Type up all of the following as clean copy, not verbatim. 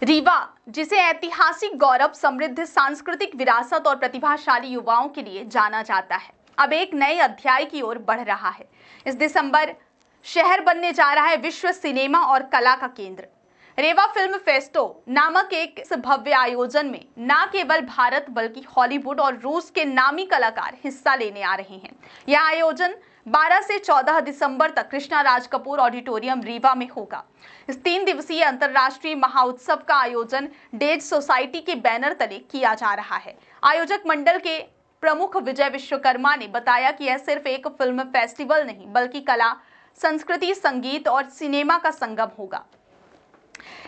रीवा, जिसे ऐतिहासिक गौरव, समृद्ध सांस्कृतिक विरासत और प्रतिभाशाली युवाओं के लिए जाना जाता है, अब एक नए अध्याय की ओर बढ़ रहा है। इस दिसंबर शहर बनने जा रहा है विश्व सिनेमा और कला का केंद्र। रेवा फिल्म फेस्टो नामक एक इस भव्य आयोजन में न केवल भारत बल्कि हॉलीवुड और रूस के नामी कलाकार हिस्सा लेने आ रहे हैं। यह आयोजन 12 से 14 दिसंबर तक कृष्णा राज कपूर ऑडिटोरियम रीवा में होगा। इस 3 दिवसीय अंतर्राष्ट्रीय महाउत्सव का आयोजन डेज सोसाइटी के बैनर तले किया जा रहा है। आयोजक मंडल के प्रमुख विजय विश्वकर्मा ने बताया कि यह सिर्फ एक फिल्म फेस्टिवल नहीं बल्कि कला, संस्कृति, संगीत और सिनेमा का संगम होगा।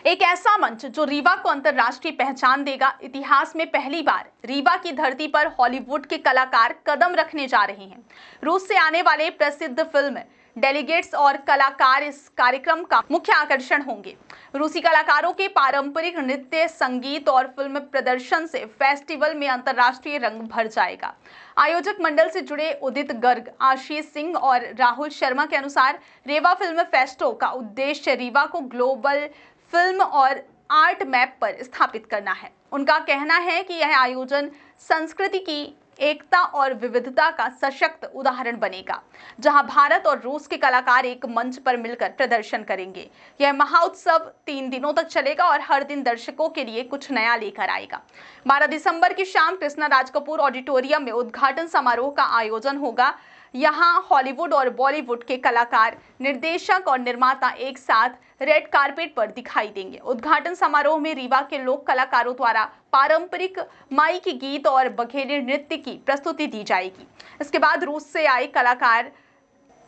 एक ऐसा मंच जो रीवा को अंतर्राष्ट्रीय पहचान देगा। इतिहास में पहली बार रीवा की धरती पर हॉलीवुड के कलाकार कदम रखने जा रहे हैं। रूस से आने वाले प्रसिद्ध फिल्म डेलीगेट्स और कलाकार इस कार्यक्रम का मुख्य आकर्षण होंगे। रूसी कलाकारों के पारंपरिक नृत्य, संगीत और फिल्म प्रदर्शन से फेस्टिवल में अंतर्राष्ट्रीय रंग भर जाएगा। आयोजक मंडल से जुड़े उदित गर्ग, आशीष सिंह और राहुल शर्मा के अनुसार रेवा फिल्म फेस्टो का उद्देश्य रीवा को ग्लोबल फिल्म और आर्ट मैप पर स्थापित करना है। उनका कहना है कि यह आयोजन संस्कृति की एकता और विविधता का सशक्त उदाहरण बनेगा, जहां भारत और रूस के कलाकार एक मंच पर मिलकर प्रदर्शन करेंगे। यह महोत्सव 3 दिनों तक चलेगा और हर दिन दर्शकों के लिए कुछ नया लेकर आएगा। 12 दिसंबर की शाम कृष्णा राज कपूर ऑडिटोरियम में उद्घाटन समारोह का आयोजन होगा। यहाँ हॉलीवुड और बॉलीवुड के कलाकार, निर्देशक और निर्माता एक साथ रेड कारपेट पर दिखाई देंगे। उद्घाटन समारोह में रीवा के लोक कलाकारों द्वारा पारंपरिक माइक गीत और बघेले नृत्य की प्रस्तुति दी जाएगी। इसके बाद रूस से आए कलाकार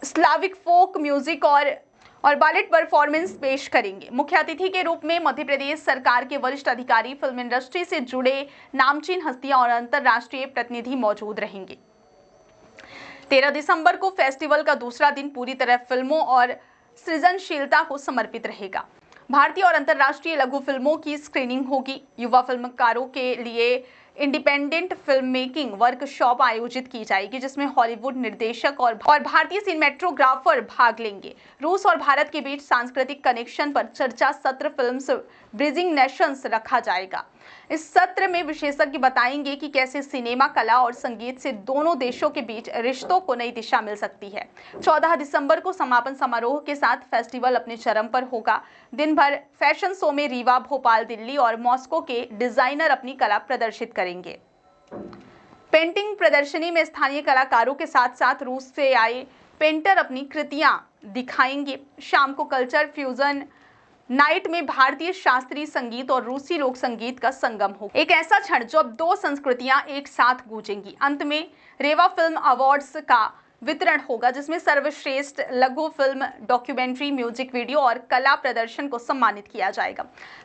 स्लाविक फोक म्यूजिक और बैलेट परफॉर्मेंस पेश करेंगे। मुख्य अतिथि के रूप में मध्य प्रदेश सरकार के वरिष्ठ अधिकारी, फिल्म इंडस्ट्री से जुड़े नामचीन हस्तियां और अंतर्राष्ट्रीय प्रतिनिधि मौजूद रहेंगे। 13 दिसंबर को फेस्टिवल का दूसरा दिन पूरी तरह फिल्मों और सृजनशीलता को समर्पित रहेगा। भारतीय और अंतर्राष्ट्रीय लघु फिल्मों की स्क्रीनिंग होगी। युवा फिल्मकारों के लिए इंडिपेंडेंट फिल्म मेकिंग वर्कशॉप आयोजित की जाएगी, जिसमें हॉलीवुड निर्देशक और भारतीय सिनेमेटोग्राफर भाग लेंगे। रूस और भारत के बीच सांस्कृतिक कनेक्शन पर चर्चा सत्र फिल्म ब्रिजिंग नेशंस रखा जाएगा। इस सत्र में विशेषज्ञ बताएंगे कि कैसे सिनेमा, कला और संगीत से दोनों देशों के बीच रिश्तों को नई दिशा मिल सकती है। 14 दिसंबर को समापन समारोह के साथ फेस्टिवल अपने चरम पर होगा। दिन भर फैशन शो में रीवा, भोपाल, दिल्ली और मॉस्को के डिजाइनर अपनी कला प्रदर्शित करेंगे। पेंटिंग प्रदर्शनी में स्थानीय कलाकारों के साथ साथ रूस से आए पेंटर अपनी कृतियां दिखाएंगे। शाम को कल्चर फ्यूजन नाइट में भारतीय शास्त्रीय संगीत और रूसी लोक संगीत का संगम होगा। एक ऐसा क्षण जो अब 2 संस्कृतियां एक साथ गूंजेंगी। अंत में रेवा फिल्म अवार्ड्स का वितरण होगा, जिसमें सर्वश्रेष्ठ लघु फिल्म, डॉक्यूमेंट्री, म्यूजिक वीडियो और कला प्रदर्शन को सम्मानित किया जाएगा।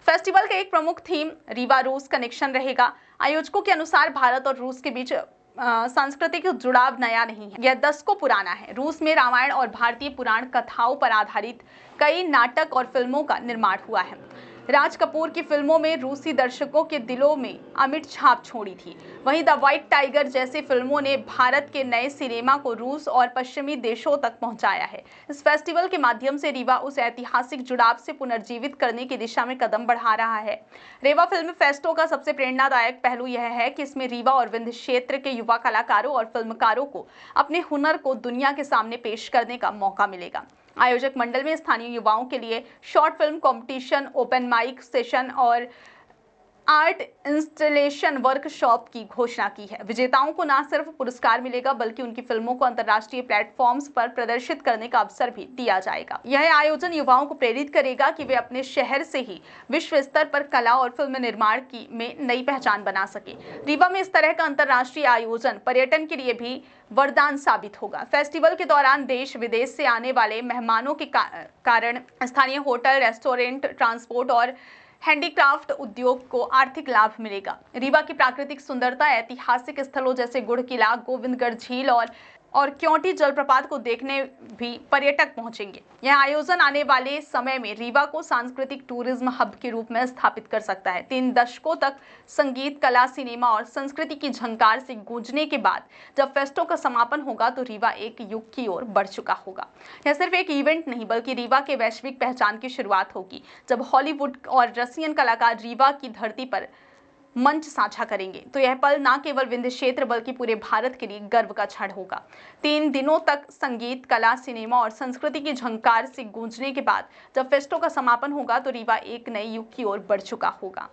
फेस्टिवल का एक प्रमुख थीम रीवा रूस कनेक्शन रहेगा। आयोजकों के अनुसार भारत और रूस के बीच सांस्कृतिक जुड़ाव नया नहीं है, यह दशकों पुराना है। रूस में रामायण और भारतीय पुराण कथाओं पर आधारित कई नाटक और फिल्मों का निर्माण हुआ है। राज कपूर की फिल्मों में रूसी दर्शकों के दिलों में अमिट छाप छोड़ी थी। वहीं द व्हाइट टाइगर जैसी फिल्मों ने भारत के नए सिनेमा को रूस और पश्चिमी देशों तक पहुंचाया है। इस फेस्टिवल के माध्यम से रीवा उस ऐतिहासिक जुड़ाव से पुनर्जीवित करने की दिशा में कदम बढ़ा रहा है। रेवा फिल्म फेस्टो का सबसे प्रेरणादायक पहलू यह है कि इसमें रीवा और विंध्य क्षेत्र के युवा कलाकारों और फिल्मकारों को अपने हुनर को दुनिया के सामने पेश करने का मौका मिलेगा। आयोजक मंडल में स्थानीय युवाओं के लिए short film competition, open mic session और आर्ट इंस्टॉलेशन वर्कशॉप की घोषणा की है। विजेताओं को न सिर्फ पुरस्कार मिलेगा बल्कि उनकी फिल्मों को अंतर्राष्ट्रीय प्लेटफॉर्म्स पर प्रदर्शित करने का अवसर भी दिया जाएगा। यह आयोजन युवाओं को प्रेरित करेगा कि वे अपने शहर से ही विश्व स्तर पर कला और फिल्म निर्माण की में नई पहचान बना सके। रीवा में इस तरह का अंतर्राष्ट्रीय आयोजन पर्यटन के लिए भी वरदान साबित होगा। फेस्टिवल के दौरान देश विदेश से आने वाले मेहमानों के कारण स्थानीय होटल, रेस्टोरेंट, ट्रांसपोर्ट और हैंडीक्राफ्ट उद्योग को आर्थिक लाभ मिलेगा। रीवा की प्राकृतिक सुंदरता, ऐतिहासिक स्थलों जैसे गुड़ किला, गोविंदगढ़ झील और और क्योंटी जलप्रपात को देखने भी पर्यटक पहुंचेंगे। यह आयोजन आने वाले समय में रीवा को सांस्कृतिक टूरिज्म हब के रूप में स्थापित कर सकता है। 3 दशकों तक संगीत, कला, सिनेमा और संस्कृति की झंकार से गूंजने के बाद जब फेस्टो का समापन होगा तो रीवा एक युग की ओर बढ़ चुका होगा। यह सिर्फ एक इवेंट नहीं बल्कि रीवा के वैश्विक पहचान की शुरुआत होगी, जब हॉलीवुड और रसियन कलाकार रीवा की धरती पर मंच साझा करेंगे। तो यह पल न केवल विंध्य क्षेत्र बल्कि पूरे भारत के लिए गर्व का क्षण होगा। 3 दिनों तक संगीत, कला, सिनेमा और संस्कृति की झंकार से गूंजने के बाद जब फेस्टो का समापन होगा तो रीवा एक नए युग की ओर बढ़ चुका होगा।